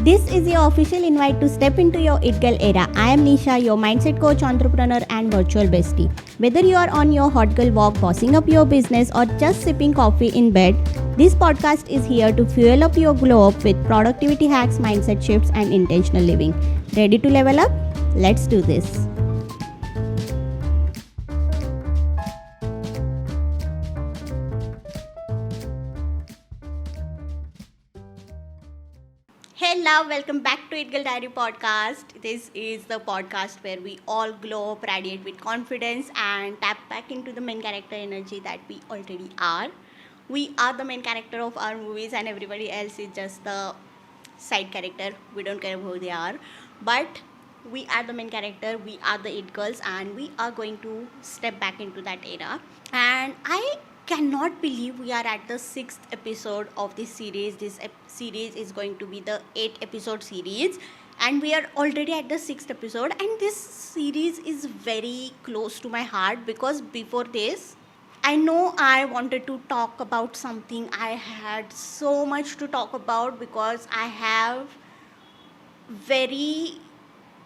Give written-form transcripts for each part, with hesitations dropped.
This is your official invite to step into your It Girl era. I am Nisha, your mindset coach, entrepreneur, and virtual bestie. Whether you are on your hot girl walk, bossing up your business, or just sipping coffee in bed, this podcast is here to fuel up your glow up with productivity hacks, mindset shifts, and intentional living. Ready to level up? Let's do this. Hey love, welcome back to It Girl Diary podcast. This is the podcast where we all glow up, radiate with confidence and tap back into the main character energy that we already are. We are the main character of our movies and everybody else is just the side character. We don't care who they are. But we are the main character, we are the It Girls, and we are going to step back into that era. And I cannot believe we are at the 6th episode of this series. This series is going to be the 8 episode series, and we are already at the 6th episode. And this series is very close to my heart because before this, I know I wanted to talk about something. I had so much to talk about because I have very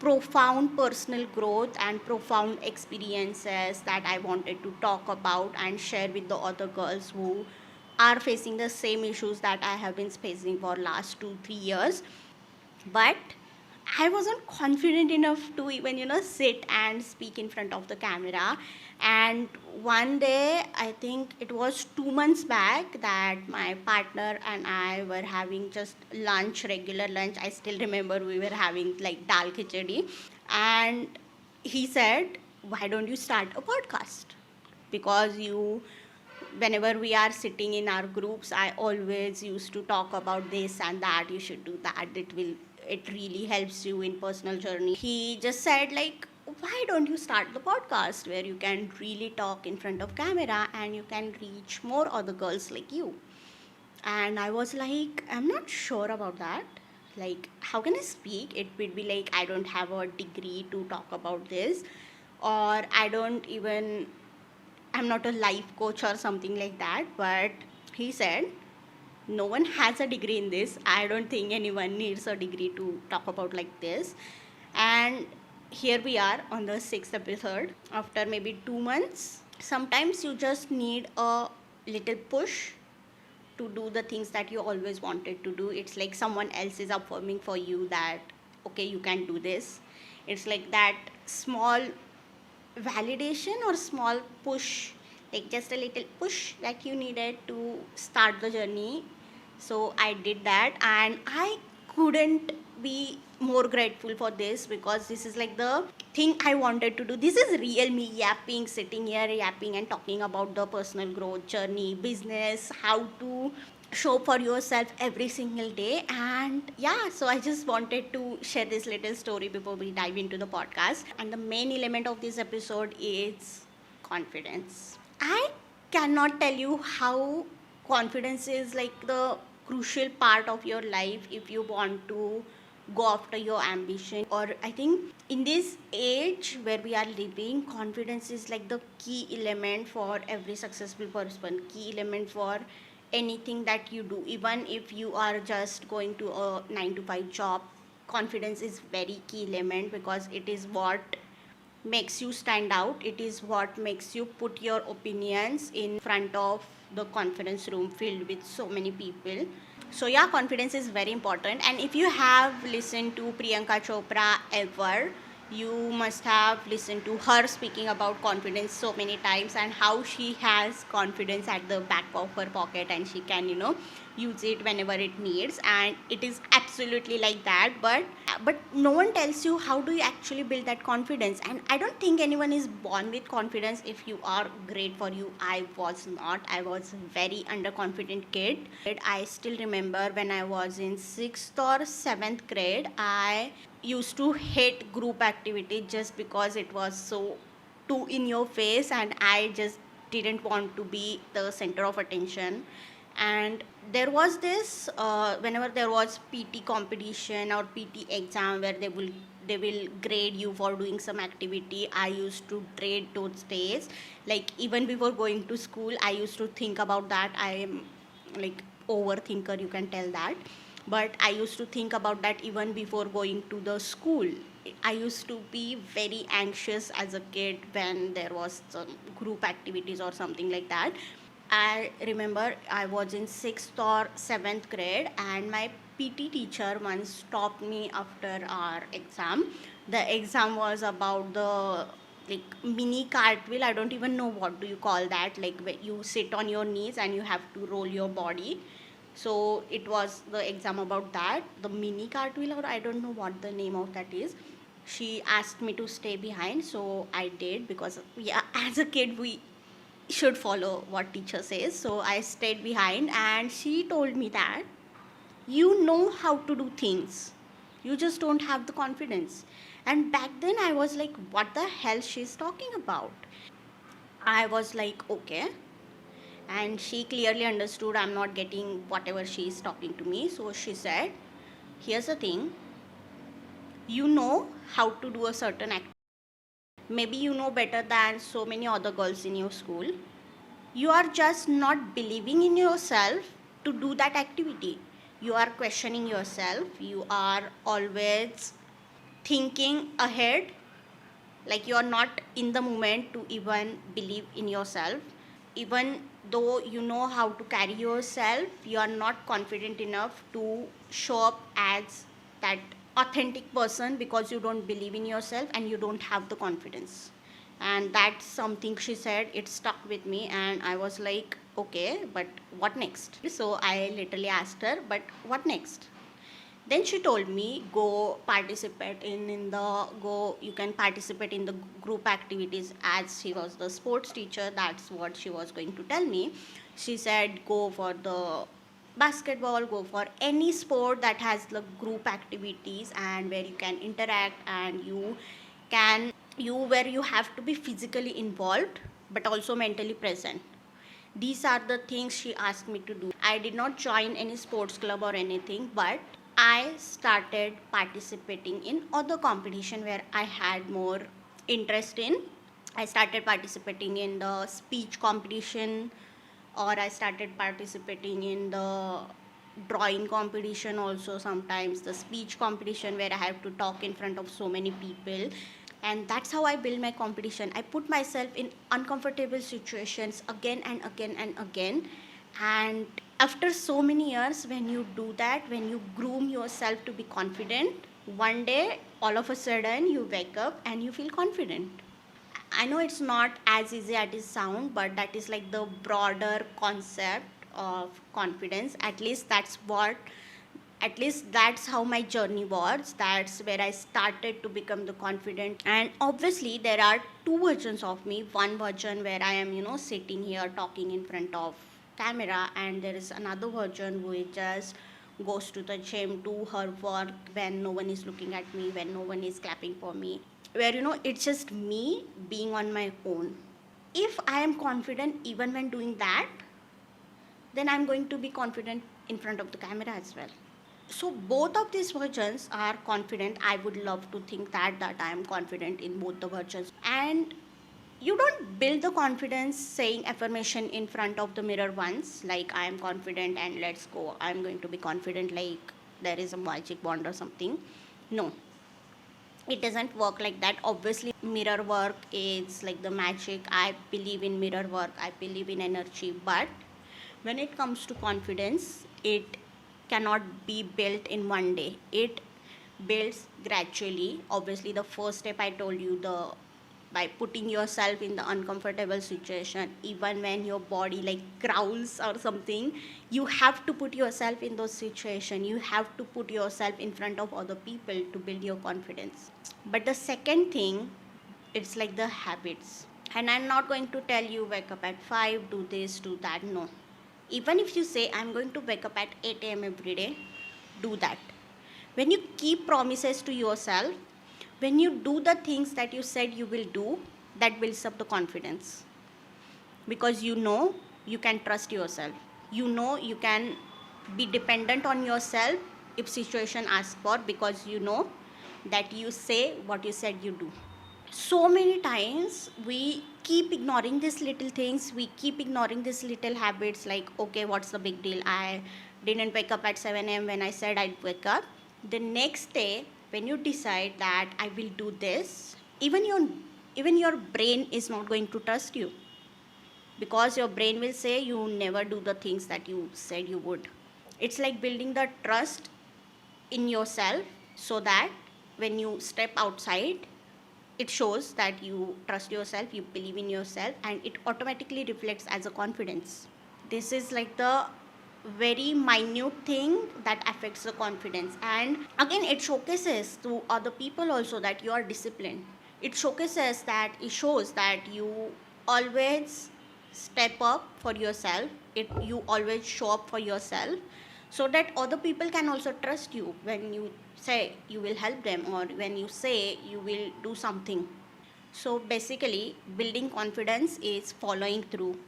profound personal growth and profound experiences that I wanted to talk about and share with the other girls who are facing the same issues that I have been facing for last 2-3 years. But I wasn't confident enough to even sit and speak in front of the camera. And one day, I think it was 2 months back, that my partner and I were having just lunch, regular lunch. I still remember we were having like dal khichdi, and he said, why don't you start a podcast? Because whenever we are sitting in our groups, I always used to talk about this and that. You should do that. It really helps you in personal journey. He just said, like, why don't you start the podcast where you can really talk in front of camera and you can reach more other girls like you? And I was like, I'm not sure about that. Like, how can I speak? It would be like I don't have a degree to talk about this, or I'm not a life coach or something like that. But he said, no one has a degree in this. I don't think anyone needs a degree to talk about like this. And here we are on the 6th episode after maybe 2 months. Sometimes you just need a little push to do the things that you always wanted to do. It's like someone else is affirming for you that, okay, you can do this. It's like that small validation or small push, like just a little push that you needed to start the journey. So I did that, and I couldn't be more grateful for this because this is like the thing I wanted to do. This is real me yapping, sitting here yapping and talking about the personal growth journey, business, how to show for yourself every single day. And yeah, so I just wanted to share this little story before we dive into the podcast. And the main element of this episode is confidence. I cannot tell you how confidence is like the crucial part of your life if you want to go after your ambition. Or I think in this age where we are living, confidence is like the key element for every successful person, key element for anything that you do. Even if you are just going to a 9 to 5 job, confidence is very key element because it is what makes you stand out. It is what makes you put your opinions in front of the conference room filled with so many people. So yeah, confidence is very important. And if you have listened to Priyanka Chopra ever, you must have listened to her speaking about confidence so many times, and how she has confidence at the back of her pocket and she can use it whenever it needs. And it is absolutely like that. But no one tells you how do you actually build that confidence. And I don't think anyone is born with confidence. If you are, great for you. I was not. I was very underconfident kid. I still remember when I was in 6th or 7th grade, I used to hate group activity just because it was so too in your face, and I just didn't want to be the center of attention. And there was this whenever there was PT competition or PT exam where they will grade you for doing some activity, I used to dread those days. Like even before going to school, I used to think about that. I am like overthinker, you can tell that. But I used to think about that even before going to the school. I used to be very anxious as a kid when there was some group activities or something like that. I remember I was in 6th or 7th grade, and my PT teacher once stopped me after our exam. The exam was about the like mini cartwheel. I don't even know what do you call that, like where you sit on your knees and you have to roll your body. So it was the exam about that, the mini cartwheel, or I don't know what the name of that is. She asked me to stay behind, so I did, because yeah, as a kid we should follow what teacher says. So I stayed behind, and she told me that you know how to do things, you just don't have the confidence. And back then I was like, what the hell she's talking about? I was like, okay. And she clearly understood I'm not getting whatever she's talking to me. So she said, here's the thing, you know how to do a certain act, maybe you know better than so many other girls in your school. You are just not believing in yourself to do that activity. You are questioning yourself, you are always thinking ahead, like you are not in the moment to even believe in yourself. Even though you know how to carry yourself, you are not confident enough to show up as that authentic person, because you don't believe in yourself and you don't have the confidence. And that's something she said, it stuck with me, and I was like, okay, but what next? So I literally asked her, but what next? Then she told me, go participate in the go you can participate in the group activities. As she was the sports teacher, that's what she was going to tell me. She said, go for the basketball, go for any sport that has the group activities and where you can interact, and you where you have to be physically involved but also mentally present. These are the things she asked me to do. I did not join any sports club or anything, but I started participating in other competition where I had more interest in. I started participating in the speech competition, or I started participating in the drawing competition also, sometimes the speech competition where I have to talk in front of so many people. And that's how I build my competition. I put myself in uncomfortable situations again and again and again. And after so many years, when you do that, when you groom yourself to be confident, one day all of a sudden you wake up and you feel confident. I know it's not as easy as it sounds, but that is like the broader concept of confidence. At least that's how my journey was. That's where I started to become the confident. And obviously there are two versions of me. One version where I am, sitting here talking in front of camera, and there is another version who just goes to the gym, do her work when no one is looking at me, when no one is clapping for me, where it's just me being on my own. If I am confident even when doing that, then I'm going to be confident in front of the camera as well. So both of these versions are confident. I would love to think that I am confident in both the versions. And you don't build the confidence saying affirmation in front of the mirror once, like I am confident and let's go, I'm going to be confident, like there is a magic wand or something. No, it doesn't work like that. Obviously mirror work is like the magic. I believe in mirror work, I believe in energy, but when it comes to confidence, it cannot be built in one day. It builds gradually. Obviously the first step I told you, the by putting yourself in the uncomfortable situation, even when your body like growls or something, you have to put yourself in those situations. You have to put yourself in front of other people to build your confidence. But the second thing, it's like the habits. And I'm not going to tell you wake up at 5, do this, do that. No. Even if you say I'm going to wake up at 8 a.m. every day, do that. When you keep promises to yourself, when you do the things that you said you will do, that builds up the confidence. Because you can trust yourself. You can be dependent on yourself if situation asks for, because that you say what you said you do. So many times we keep ignoring these little things, we keep ignoring these little habits, like okay, what's the big deal, I didn't wake up at 7 a.m. when I said I'd wake up. The next day, when you decide that I will do this, even your brain is not going to trust you, because your brain will say you never do the things that you said you would. It's like building the trust in yourself, so that when you step outside, it shows that you trust yourself, you believe in yourself, and it automatically reflects as a confidence. This is like the very minute thing that affects the confidence. And again, it showcases to other people also that you are disciplined. It shows that you always step up for yourself. You always show up for yourself, so that other people can also trust you when you say you will help them, or when you say you will do something. So basically, building confidence is following through,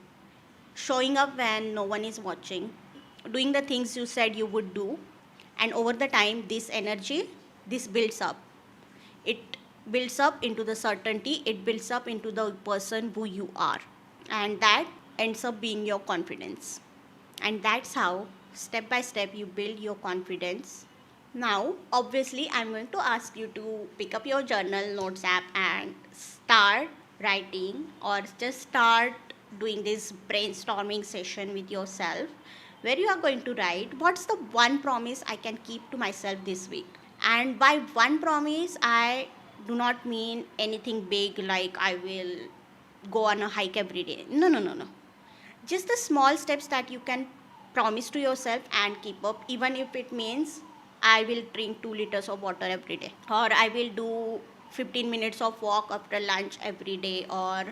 showing up when no one is watching, doing the things you said you would do, and over the time, this energy, this builds up. It builds up into the certainty, it builds up into the person who you are, and that ends up being your confidence. And that's how, step by step, you build your confidence. Now, obviously, I'm going to ask you to pick up your journal, notes app, and start writing, or just start doing this brainstorming session with yourself, where you are going to write what's the one promise I can keep to myself this week. And by one promise, I do not mean anything big like I will go on a hike every day. No, no, no, no. Just the small steps that you can promise to yourself and keep up, even if it means I will drink 2 liters of water every day, or I will do 15 minutes of walk after lunch every day, or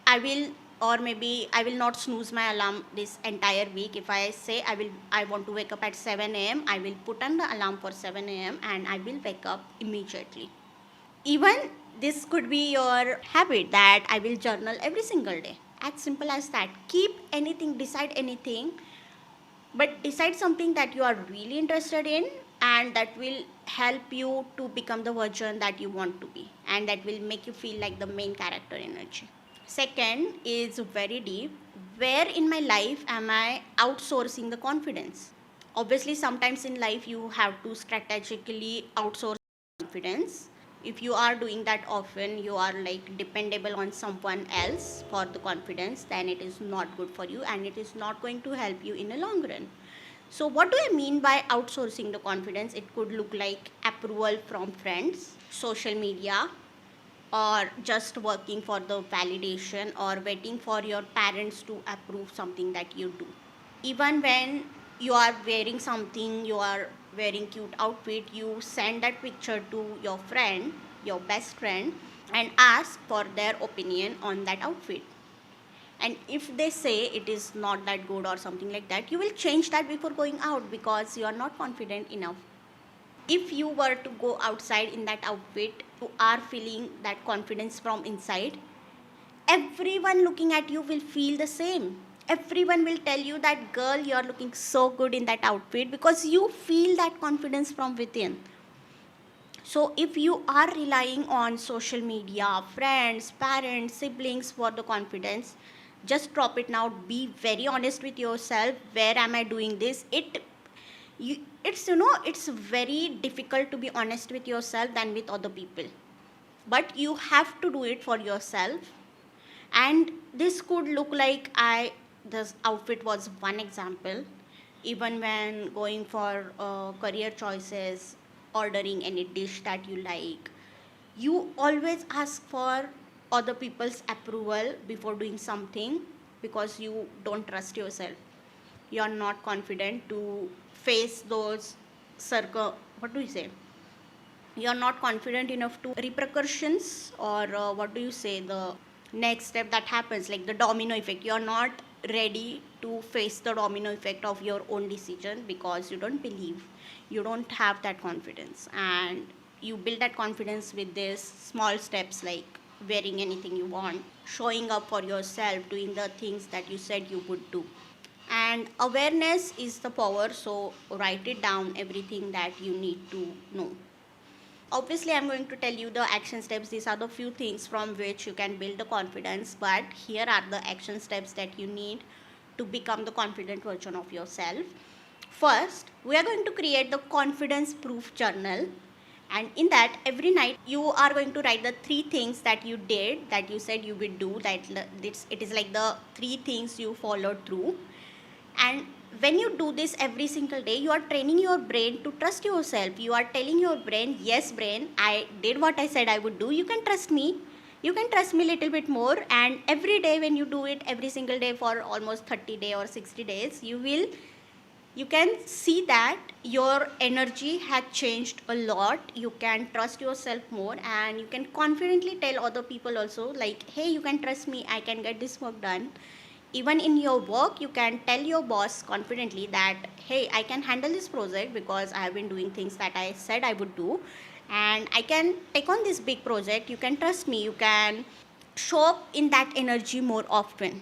I will, or maybe I will not snooze my alarm this entire week. If I say I want to wake up at 7 a.m., I will put on the alarm for 7 a.m. and I will wake up immediately. Even this could be your habit, that I will journal every single day. As simple as that. Decide anything, but decide something that you are really interested in, and that will help you to become the version that you want to be, and that will make you feel like the main character energy. Second is very deep. Where in my life am I outsourcing the confidence? Obviously, sometimes in life you have to strategically outsource confidence. If you are doing that often, you are like dependable on someone else for the confidence, then it is not good for you, and it is not going to help you in the long run. So what do I mean by outsourcing the confidence? It could look like approval from friends, social media, or just working for the validation, or waiting for your parents to approve something that you do. Even when you are wearing something, you are wearing cute outfit, you send that picture to your friend, your best friend, and ask for their opinion on that outfit. And if they say it is not that good or something like that, you will change that before going out, because you are not confident enough. If you were to go outside in that outfit, you are feeling that confidence from inside, everyone looking at you will feel the same. Everyone will tell you that, girl, you're looking so good in that outfit, because you feel that confidence from within. So if you are relying on social media, friends, parents, siblings for the confidence, just drop it now. Be very honest with yourself. Where am I doing this? It's very difficult to be honest with yourself than with other people. But you have to do it for yourself. And this could look like, this outfit was one example. Even when going for career choices, ordering any dish that you like, you always ask for other people's approval before doing something, because you don't trust yourself. You are not confident to face those what do you say, you are not confident enough to repercussions, or what do you say, the next step that happens, like the domino effect. You are not ready to face the domino effect of your own decision, because you don't believe, you don't have that confidence. And you build that confidence with these small steps, like wearing anything you want, showing up for yourself, doing the things that you said you would do. And awareness is the power, so write it down, everything that you need to know. Obviously, I'm going to tell you the action steps. These are the few things from which you can build the confidence, but here are the action steps that you need to become the confident version of yourself. First, we are going to create the confidence proof journal. And in that, every night you are going to write the 3 things that you did, that you said you would do, it is like the 3 things you followed through. And when you do this every single day, you are training your brain to trust yourself. You are telling your brain, yes, brain, I did what I said I would do. You can trust me. You can trust me a little bit more. And every day, when you do it every single day for almost 30 days or 60 days, you can see that your energy has changed a lot. You can trust yourself more, and you can confidently tell other people also, like, hey, you can trust me, I can get this work done. Even in your work, you can tell your boss confidently that, hey, I can handle this project because I have been doing things that I said I would do, and I can take on this big project. You can trust me. You can show up in that energy more often.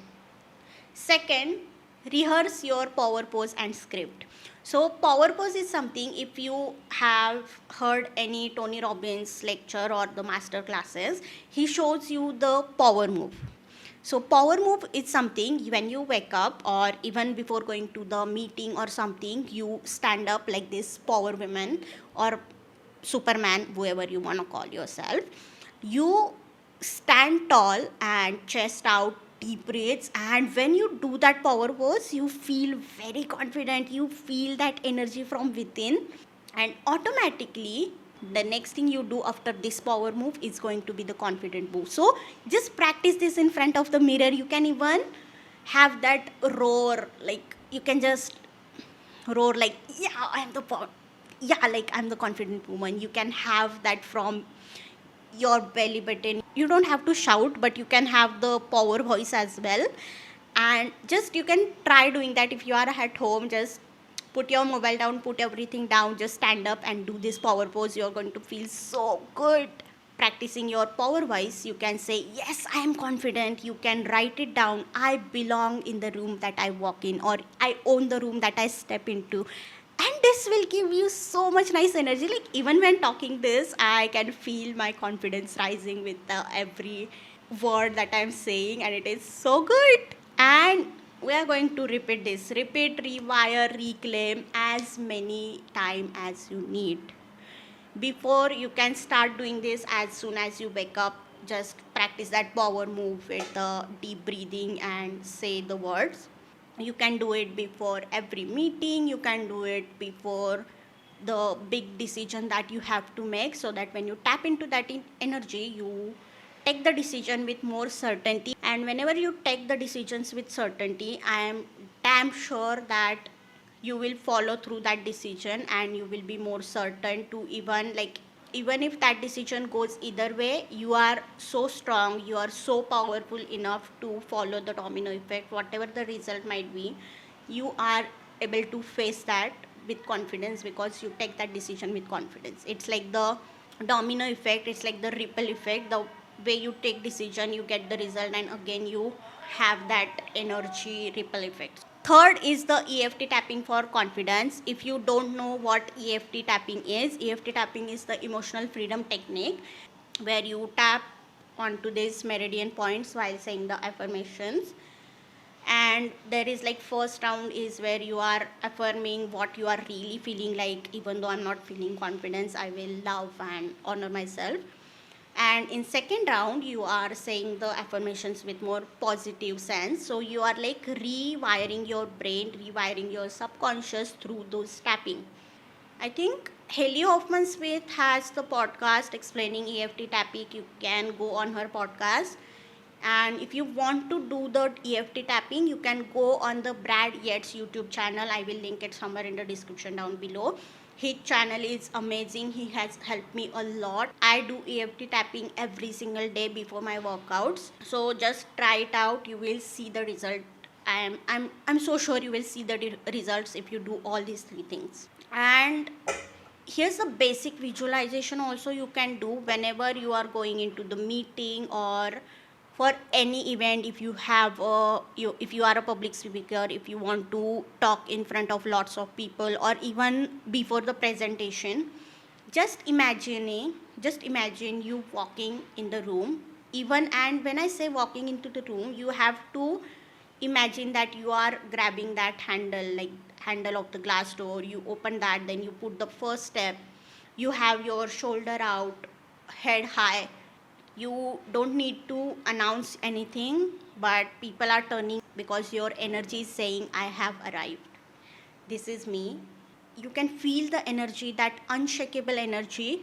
Second, rehearse your power pose and script. So, power pose is something, if you have heard any Tony Robbins lecture or the master classes, he shows you the power move. So, power move is something when you wake up or even before going to the meeting or something, you stand up like this power woman or Superman, whoever you want to call yourself. You stand tall and chest out, deep breaths, and when you do that power pose, you feel very confident. You feel that energy from within, and automatically the next thing you do after this power move is going to be the confident move. So just practice this in front of the mirror. You can even have that roar, like you can just roar like, yeah, I'm the confident woman. You can have that from your belly button. You don't have to shout, but you can have the power voice as well. And just you can try doing that if you are at home. Just put your mobile down, put everything down, just stand up and do this power pose. You're going to feel so good. Practicing your power voice, you can say, yes, I am confident. You can write it down, I belong in the room that I walk in, or I own the room that I step into. And this will give you so much nice energy. Like even when talking this, I can feel my confidence rising with every word that I'm saying, and it is so good. And we are going to repeat this, repeat, rewire, reclaim as many time as you need. Before you can start doing this, as soon as you wake up, just practice that power move with the deep breathing and say the words. You can do it before every meeting. You can do it before the big decision that you have to make, so that when you tap into that energy, you take the decision with more certainty. And whenever you take the decisions with certainty, I am damn sure that you will follow through that decision, and you will be more certain to even if that decision goes either way, you are so strong, you are so powerful enough to follow the domino effect. Whatever the result might be, you are able to face that with confidence, because you take that decision with confidence. It's like the domino effect, it's like the ripple effect. The way you take decision, you get the result, and again you have that energy ripple effect. Third is the EFT tapping for confidence. If you don't know what EFT tapping is, EFT tapping is the emotional freedom technique, where you tap onto these meridian points while saying the affirmations. And there is like first round is where you are affirming what you are really feeling, like even though I'm not feeling confidence, I will love and honor myself. And in second round, you are saying the affirmations with more positive sense. So you are like rewiring your brain, rewiring your subconscious through those tapping. I think Haley Hoffman Smith has the podcast explaining EFT tapping. You can go on her podcast. And if you want to do the EFT tapping, you can go on the Brad Yates YouTube channel. I will link it somewhere in the description down below. His channel is amazing. He has helped me a lot. I do EFT tapping every single day before my workouts. So just try it out. You will see the result. I'm so sure you will see the results if you do all these 3 things. And here's the basic visualization also you can do whenever you are going into the meeting or for any event. If you have if you are a public speaker, if you want to talk in front of lots of people, or even before the presentation, just imagine you walking in the room. Even, and when I say walking into the room, you have to imagine that you are grabbing that handle, like handle of the glass door. You open that, then you put the first step. You have your shoulder out, head high. You don't need to announce anything, but people are turning because your energy is saying, I have arrived. This is me. You can feel the energy, that unshakable energy,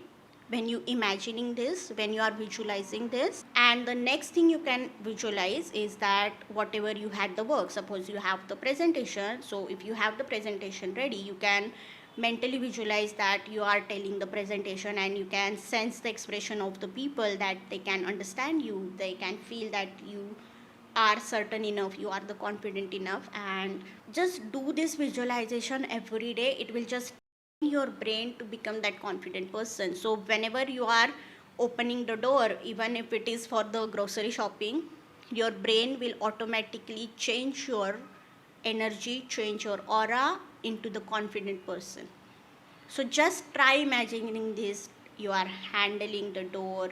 when you imagining this, when you are visualizing this. And the next thing you can visualize is that whatever you had the work, suppose you have the presentation. So if you have the presentation ready, you can mentally visualize that you are telling the presentation, and you can sense the expression of the people, that they can understand you, they can feel that you are certain enough, you are the confident enough. And just do this visualization every day. It will just train your brain to become that confident person. So whenever you are opening the door, even if it is for the grocery shopping, your brain will automatically change your energy, change your aura into the confident person. So just try imagining this. You are handling the door,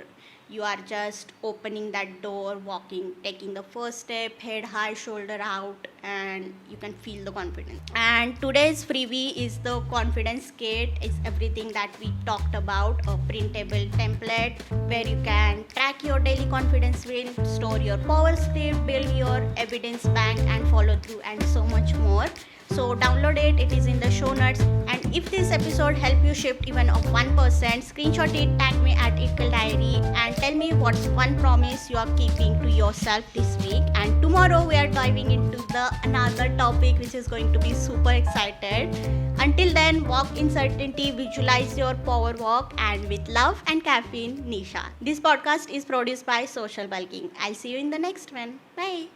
you are just opening that door, walking, taking the first step, head high, shoulder out, and you can feel the confidence. And today's freebie is the confidence kit. It's everything that we talked about, a printable template where you can track your daily confidence win, store your power script, build your evidence bank, and follow through, and so much more. So download it, it is in the show notes. And if this episode helped you shift even of 1%, screenshot it, tag me at Itkal Diary, and tell me what's one promise you are keeping to yourself this week. And tomorrow we are diving into the another topic which is going to be super excited. Until then, walk in certainty, visualize your power walk, and with love and caffeine, Nisha. This podcast is produced by Social Bulking. I'll see you in the next one. Bye.